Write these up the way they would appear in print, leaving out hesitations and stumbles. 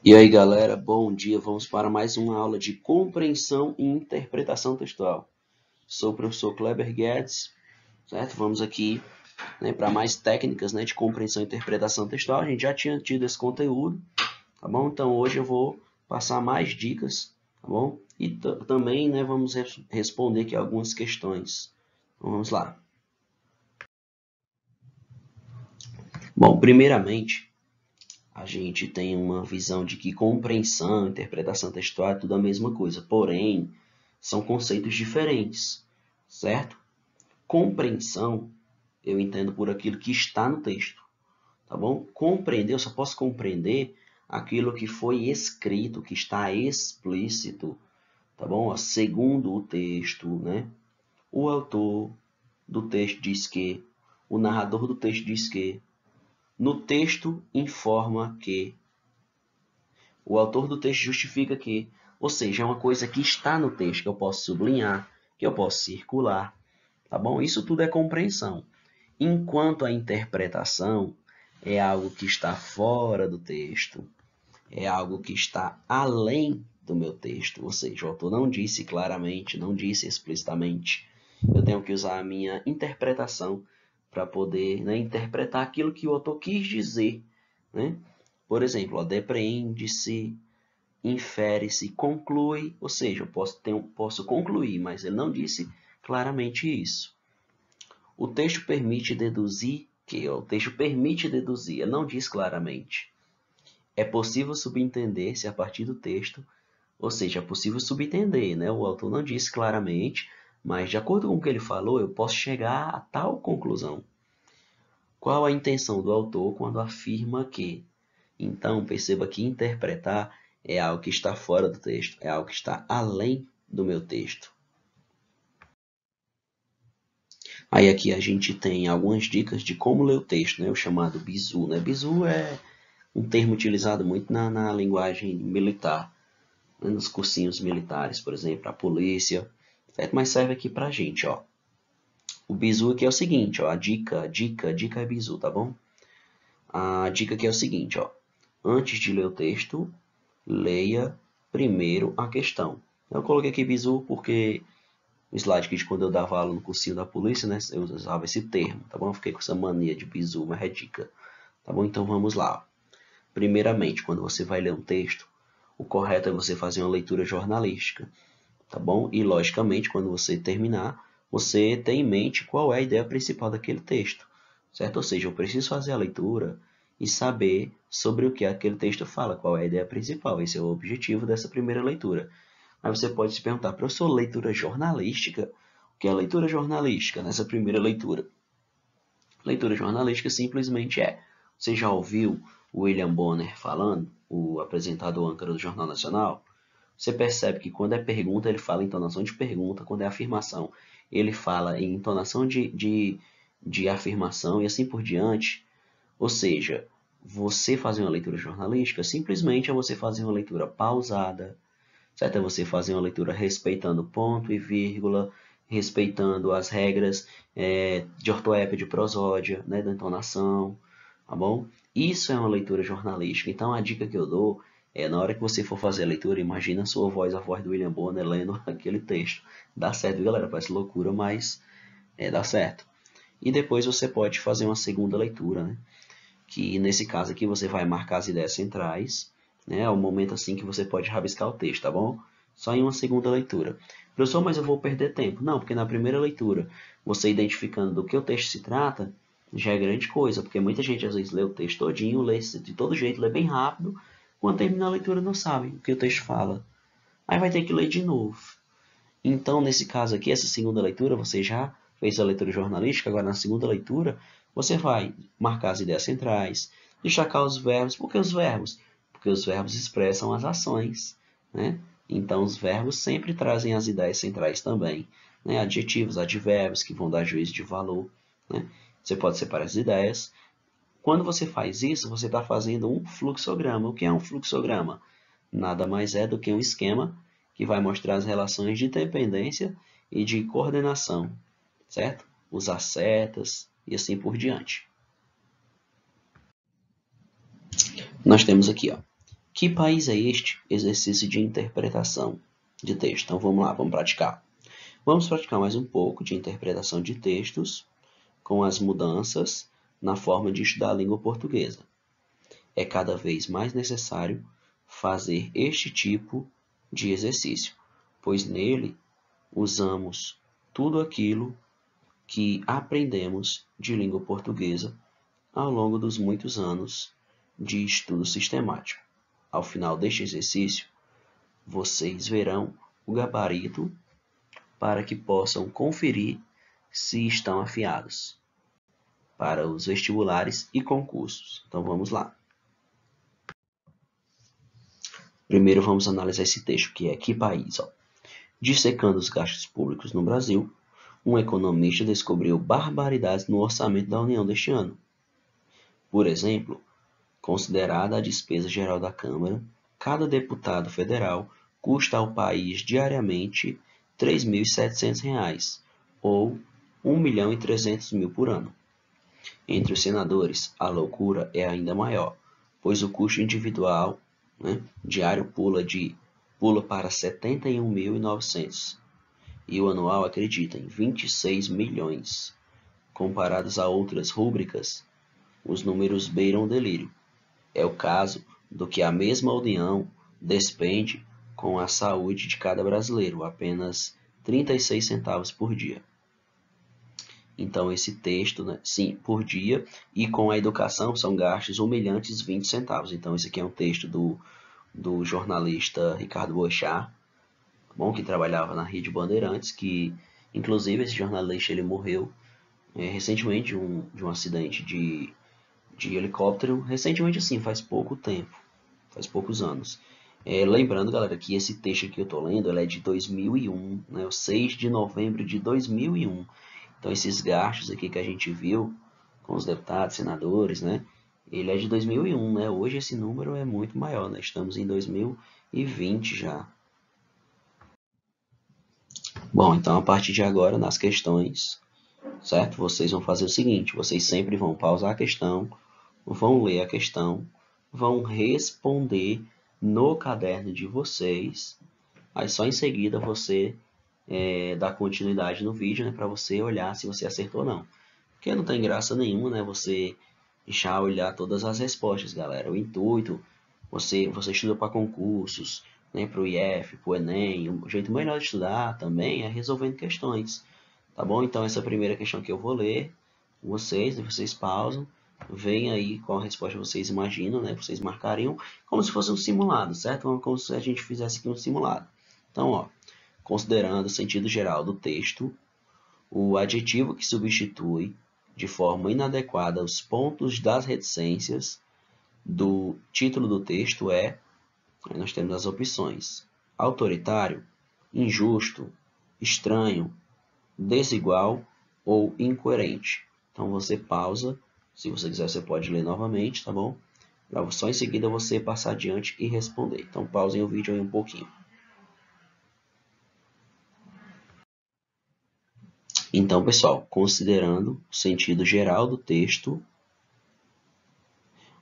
E aí, galera, bom dia. Vamos para mais uma aula de compreensão e interpretação textual. Sou o professor Kleber Guedes, certo? Vamos aqui, para mais técnicas, de compreensão e interpretação textual. A gente já tinha tido esse conteúdo, tá bom? Então hoje eu vou passar mais dicas, tá bom? E também, vamos responder aqui algumas questões. Então, vamos lá. Bom, primeiramente, a gente tem uma visão de que compreensão, interpretação textual é tudo a mesma coisa, porém, são conceitos diferentes, certo? Compreensão, eu entendo por aquilo que está no texto, tá bom? Compreender, eu só posso compreender aquilo que foi escrito, que está explícito, tá bom? Segundo o texto, O autor do texto diz que, o narrador do texto diz que, no texto informa que, o autor do texto justifica que, ou seja, é uma coisa que está no texto, que eu posso sublinhar, que eu posso circular, tá bom? Isso tudo é compreensão. Enquanto a interpretação é algo que está fora do texto, é algo que está além do meu texto, ou seja, o autor não disse claramente, não disse explicitamente. Eu tenho que usar a minha interpretação para poder interpretar aquilo que o autor quis dizer, né? Por exemplo, depreende-se, infere-se, conclui, ou seja, eu posso concluir, mas ele não disse claramente isso. O texto permite deduzir que, o texto permite deduzir, ele não diz claramente. É possível subentender-se a partir do texto, ou seja, é possível subentender, O autor não disse claramente, mas de acordo com o que ele falou, eu posso chegar a tal conclusão. Qual a intenção do autor quando afirma que? Então, perceba que interpretar é algo que está fora do texto, é algo que está além do meu texto. Aí aqui a gente tem algumas dicas de como ler o texto, o chamado bizu. Bizu é um termo utilizado muito na linguagem militar, nos cursinhos militares, por exemplo, a polícia, certo? Mas serve aqui pra gente, ó. O bizu aqui é o seguinte, ó, a dica é bizu, tá bom? A dica aqui é o seguinte, ó. Antes de ler o texto, leia primeiro a questão. Eu coloquei aqui bizu porque o slide que quando eu dava aula no cursinho da polícia, eu usava esse termo, tá bom? Eu fiquei com essa mania de bizu, mas é dica, tá bom? Então vamos lá. Primeiramente, quando você vai ler um texto, o correto é você fazer uma leitura jornalística, tá bom? E logicamente, quando você terminar, você tem em mente qual é a ideia principal daquele texto, certo? Ou seja, eu preciso fazer a leitura e saber sobre o que aquele texto fala, qual é a ideia principal. Esse é o objetivo dessa primeira leitura. Aí você pode se perguntar, professor, leitura jornalística? O que é leitura jornalística nessa primeira leitura? Leitura jornalística simplesmente você já ouviu o William Bonner falando, o apresentador âncora do Jornal Nacional? Você percebe que quando é pergunta, ele fala em entonação de pergunta, quando é afirmação, ele fala em entonação de afirmação e assim por diante. Ou seja, você fazer uma leitura jornalística simplesmente é você fazer uma leitura pausada, certo? É você fazer uma leitura respeitando ponto e vírgula, respeitando as regras de ortoépia, de prosódia, da entonação, tá bom? Isso é uma leitura jornalística. Então, a dica que eu dou é, na hora que você for fazer a leitura, imagina a sua voz, a voz do William Bonner lendo aquele texto. Dá certo, galera? Parece loucura, mas dá certo. E depois você pode fazer uma segunda leitura, que nesse caso aqui você vai marcar as ideias centrais, é o momento assim que você pode rabiscar o texto, tá bom? Só em uma segunda leitura. Professor, mas eu vou perder tempo. Não, porque na primeira leitura, você identificando do que o texto se trata, já é grande coisa, porque muita gente às vezes lê o texto todinho, lê de todo jeito, lê bem rápido, quando termina a leitura não sabe o que o texto fala. Aí vai ter que ler de novo. Então, nesse caso aqui, essa segunda leitura, você já fez a leitura jornalística, agora na segunda leitura, você vai marcar as ideias centrais, destacar os verbos. Por que os verbos? Porque os verbos expressam as ações, Então, os verbos sempre trazem as ideias centrais também, Adjetivos, advérbios, que vão dar juízo de valor, Você pode separar as ideias. Quando você faz isso, você está fazendo um fluxograma. O que é um fluxograma? Nada mais é do que um esquema que vai mostrar as relações de dependência e de coordenação, certo? Usar setas e assim por diante. Nós temos aqui, Que país é este? Exercício de interpretação de texto. Então vamos lá, vamos praticar. Vamos praticar mais um pouco de interpretação de textos com as mudanças na forma de estudar a língua portuguesa. É cada vez mais necessário fazer este tipo de exercício, pois nele usamos tudo aquilo que aprendemos de língua portuguesa ao longo dos muitos anos de estudo sistemático. Ao final deste exercício, vocês verão o gabarito para que possam conferir se estão afiados para os vestibulares e concursos. Então vamos lá. Primeiro vamos analisar esse texto, que é que país? Dissecando os gastos públicos no Brasil, um economista descobriu barbaridades no orçamento da União deste ano. Por exemplo, considerada a despesa geral da Câmara, cada deputado federal custa ao país diariamente R$ 3.700, ou R$ 1.300.000 por ano. Entre os senadores, a loucura é ainda maior, pois o custo individual diário pula para 71.900 e o anual acredita em 26 milhões. Comparados a outras rúbricas, os números beiram o delírio. É o caso do que a mesma União despende com a saúde de cada brasileiro, apenas 36 centavos por dia. Então, esse texto, sim, por dia, e com a educação são gastos humilhantes 20 centavos. Então, esse aqui é um texto do jornalista Ricardo Boechat, que trabalhava na Rede Bandeirantes, que, inclusive, esse jornalista ele morreu recentemente de um acidente de helicóptero, recentemente assim, faz pouco tempo, faz poucos anos. Lembrando, galera, que esse texto aqui que eu estou lendo, ele é de 2001, o 6 de novembro de 2001. Então, esses gastos aqui que a gente viu com os deputados, senadores, ele é de 2001, Hoje esse número é muito maior, Estamos em 2020 já. Bom, então a partir de agora, nas questões, certo? Vocês vão fazer o seguinte, vocês sempre vão pausar a questão, vão ler a questão, vão responder no caderno de vocês, aí só em seguida você dá continuidade no vídeo, para você olhar se você acertou ou não. Porque não tem graça nenhuma, você já olhar todas as respostas, galera. O intuito, você estuda para concursos, para o IF, para o Enem, o jeito melhor de estudar também é resolvendo questões, tá bom? Então essa primeira questão que eu vou ler, vocês pausam, veem aí qual resposta vocês imaginam, vocês marcariam, como se fosse um simulado, certo? Como se a gente fizesse aqui um simulado. Então, considerando o sentido geral do texto, o adjetivo que substitui de forma inadequada os pontos das reticências do título do texto é, aí nós temos as opções: autoritário, injusto, estranho, desigual ou incoerente. Então você pausa, se você quiser você pode ler novamente, tá bom? Para só em seguida você passar adiante e responder. Então pausem o vídeo aí um pouquinho. Então, pessoal, considerando o sentido geral do texto,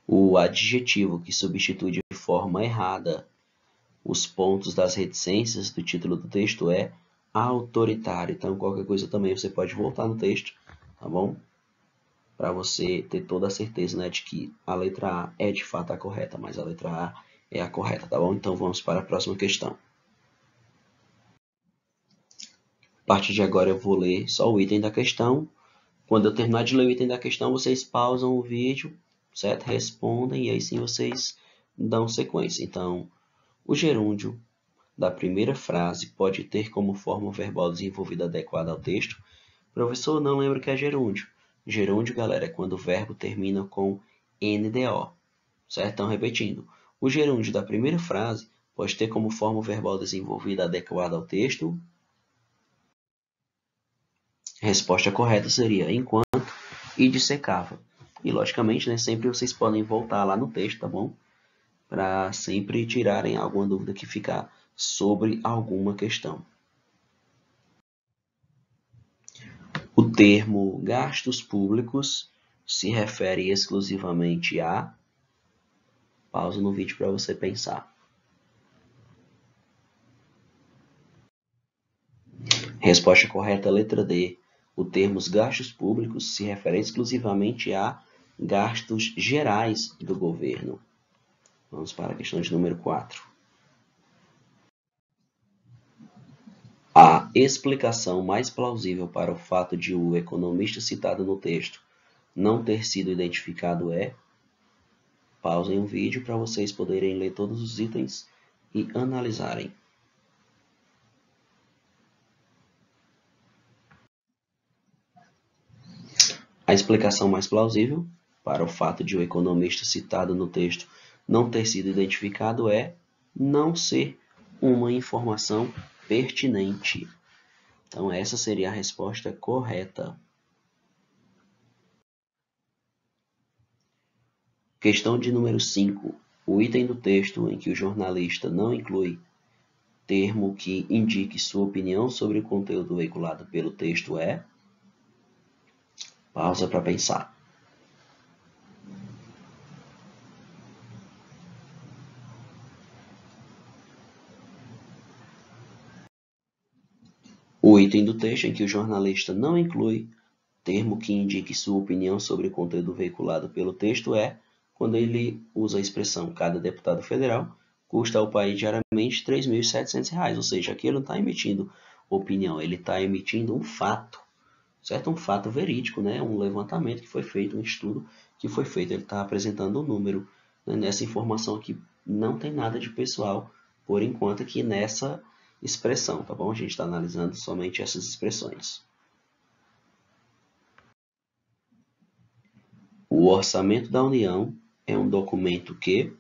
o adjetivo que substitui de forma errada os pontos das reticências do título do texto é autoritário. Então, qualquer coisa também você pode voltar no texto, tá bom? Para você ter toda a certeza, de que a letra A é de fato a correta, mas a letra A é a correta, tá bom? Então, vamos para a próxima questão. A partir de agora eu vou ler só o item da questão. Quando eu terminar de ler o item da questão, vocês pausam o vídeo, certo? Respondem e aí sim vocês dão sequência. Então, o gerúndio da primeira frase pode ter como forma verbal desenvolvida adequada ao texto. Professor, não lembro o que é gerúndio. Gerúndio, galera, é quando o verbo termina com NDO, certo? Então, repetindo. O gerúndio da primeira frase pode ter como forma verbal desenvolvida adequada ao texto. A resposta correta seria enquanto e dissecava. E, logicamente, sempre vocês podem voltar lá no texto, tá bom? Para sempre tirarem alguma dúvida que ficar sobre alguma questão. O termo gastos públicos se refere exclusivamente a Pausa no vídeo para você pensar. Resposta correta, letra D. O termo gastos públicos se refere exclusivamente a gastos gerais do governo. Vamos para a questão de número 4. A explicação mais plausível para o fato de o economista citado no texto não ter sido identificado é... Pausem o vídeo para vocês poderem ler todos os itens e analisarem. A explicação mais plausível para o fato de o economista citado no texto não ter sido identificado é não ser uma informação pertinente. Então, essa seria a resposta correta. Questão de número 5. O item do texto em que o jornalista não inclui termo que indique sua opinião sobre o conteúdo veiculado pelo texto é... Pausa para pensar. O item do texto em que o jornalista não inclui termo que indique sua opinião sobre o conteúdo veiculado pelo texto é quando ele usa a expressão cada deputado federal custa ao país diariamente R$ 3.700, ou seja, aqui ele não está emitindo opinião, ele está emitindo um fato, certo? Um fato verídico, né? Um levantamento que foi feito, um estudo que foi feito, ele está apresentando um número, né? Nessa informação aqui não tem nada de pessoal, por enquanto aqui nessa expressão, tá bom? A gente está analisando somente essas expressões. O orçamento da União é um documento que...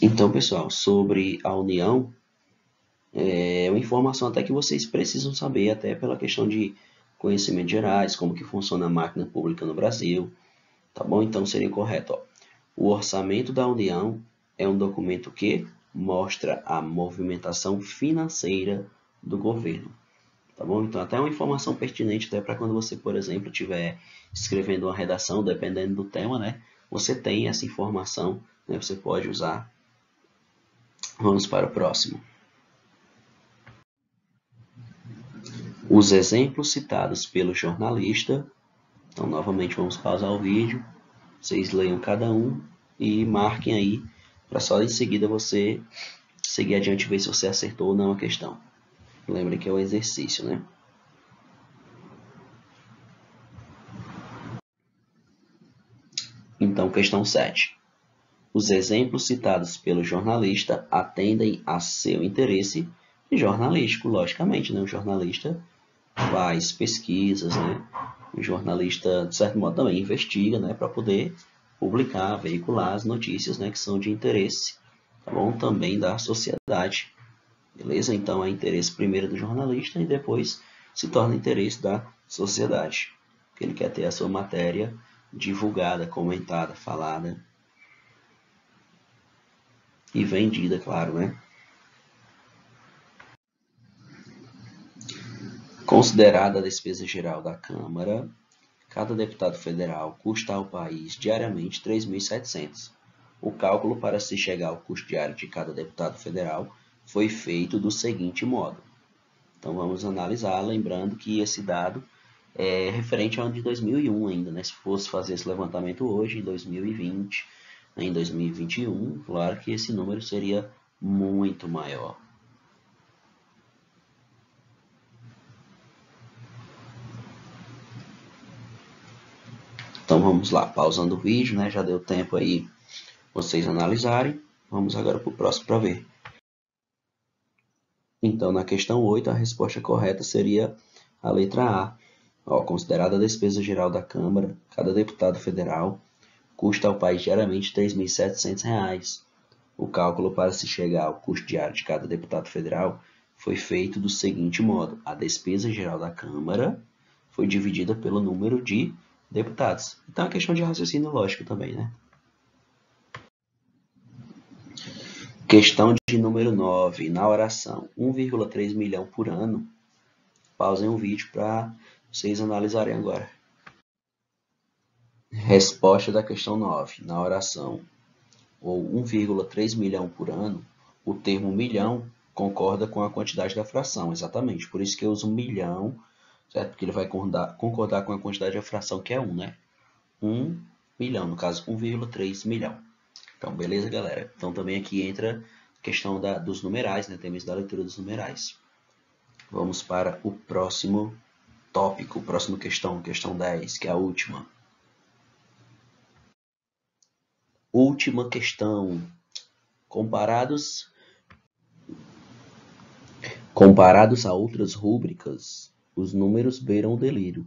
Então, pessoal, sobre a União, é uma informação até que vocês precisam saber, até pela questão de conhecimentos gerais, como que funciona a máquina pública no Brasil, tá bom? Então, seria correto, ó. O orçamento da União é um documento que mostra a movimentação financeira do governo, tá bom? Então, até uma informação pertinente até para quando você, por exemplo, estiver escrevendo uma redação, dependendo do tema, né? Você tem essa informação, né? Você pode usar. Vamos para o próximo. Os exemplos citados pelo jornalista. Então, novamente, vamos pausar o vídeo. Vocês leiam cada um e marquem aí, para só em seguida você seguir adiante e ver se você acertou ou não a questão. Lembre que é um exercício, né? Então, questão 7. Os exemplos citados pelo jornalista atendem a seu interesse jornalístico, logicamente, né? O jornalista faz pesquisas, né? O jornalista, de certo modo, também investiga, né? Para poder publicar, veicular as notícias, né? Que são de interesse, tá bom? Também da sociedade, beleza? Então, é interesse primeiro do jornalista e depois se torna interesse da sociedade, porque ele quer ter a sua matéria divulgada, comentada, falada e vendida, claro, né? Considerada a despesa geral da Câmara, cada deputado federal custa ao país diariamente 3.700. O cálculo para se chegar ao custo diário de cada deputado federal foi feito do seguinte modo. Então vamos analisar, lembrando que esse dado é referente ao ano de 2001 ainda, né? Se fosse fazer esse levantamento hoje, em 2020, em 2021, claro que esse número seria muito maior. Então vamos lá, pausando o vídeo, né? Já deu tempo aí vocês analisarem. Vamos agora para o próximo para ver. Então, na questão 8, a resposta correta seria a letra A. Ó, considerada a despesa geral da Câmara, cada deputado federal custa ao país diariamente R$ 3.700. O cálculo para se chegar ao custo diário de cada deputado federal foi feito do seguinte modo. A despesa geral da Câmara foi dividida pelo número de deputados. Então, é uma questão de raciocínio lógico também, né? Questão de número 9. Na oração 1,3 milhão por ano, pausem o vídeo para vocês analisarem agora. Resposta da questão 9. Na oração ou 1,3 milhão por ano, o termo milhão concorda com a quantidade da fração, exatamente. Por isso que eu uso milhão, certo? Porque ele vai concordar com a quantidade da fração, que é 1, né? 1 milhão, no caso 1,3 milhão. Então, beleza, galera? Então, também aqui entra a questão dos numerais, né? Temos da leitura dos numerais. Vamos para o próximo tópico, próxima questão, questão 10, que é a última. Última questão. Comparados a outras rúbricas, os números beiram o delírio.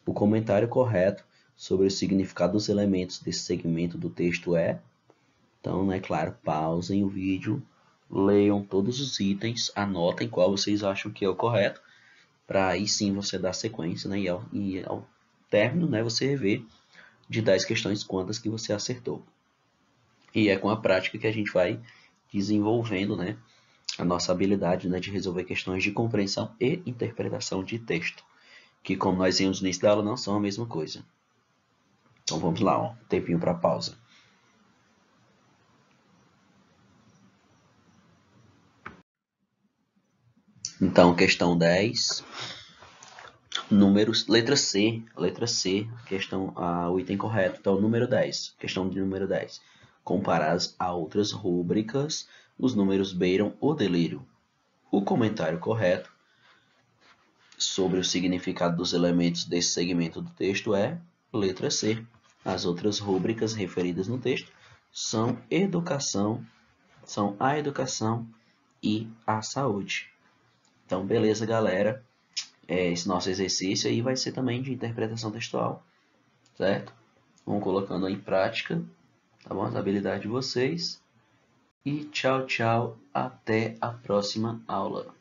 O comentário correto sobre o significado dos elementos desse segmento do texto é... Então, né, claro, pausem o vídeo, leiam todos os itens, anotem qual vocês acham que é o correto, para aí sim você dar sequência, né, e ao término, né, você rever de 10 questões quantas que você acertou. E é com a prática que a gente vai desenvolvendo, né, a nossa habilidade, né, de resolver questões de compreensão e interpretação de texto, que, como nós vimos no início da aula, não são a mesma coisa. Então vamos lá, ó, um tempinho para pausa. Então, questão 10, números, letra C, questão, o item correto. Então, número 10, questão de número 10. Comparados a outras rúbricas, os números beiram o delírio. O comentário correto sobre o significado dos elementos desse segmento do texto é letra C. As outras rúbricas referidas no texto são a educação e a saúde. Então, beleza, galera. Esse nosso exercício aí vai ser também de interpretação textual, certo? Vamos colocando em prática, tá bom? As habilidades de vocês. E tchau, tchau. Até a próxima aula.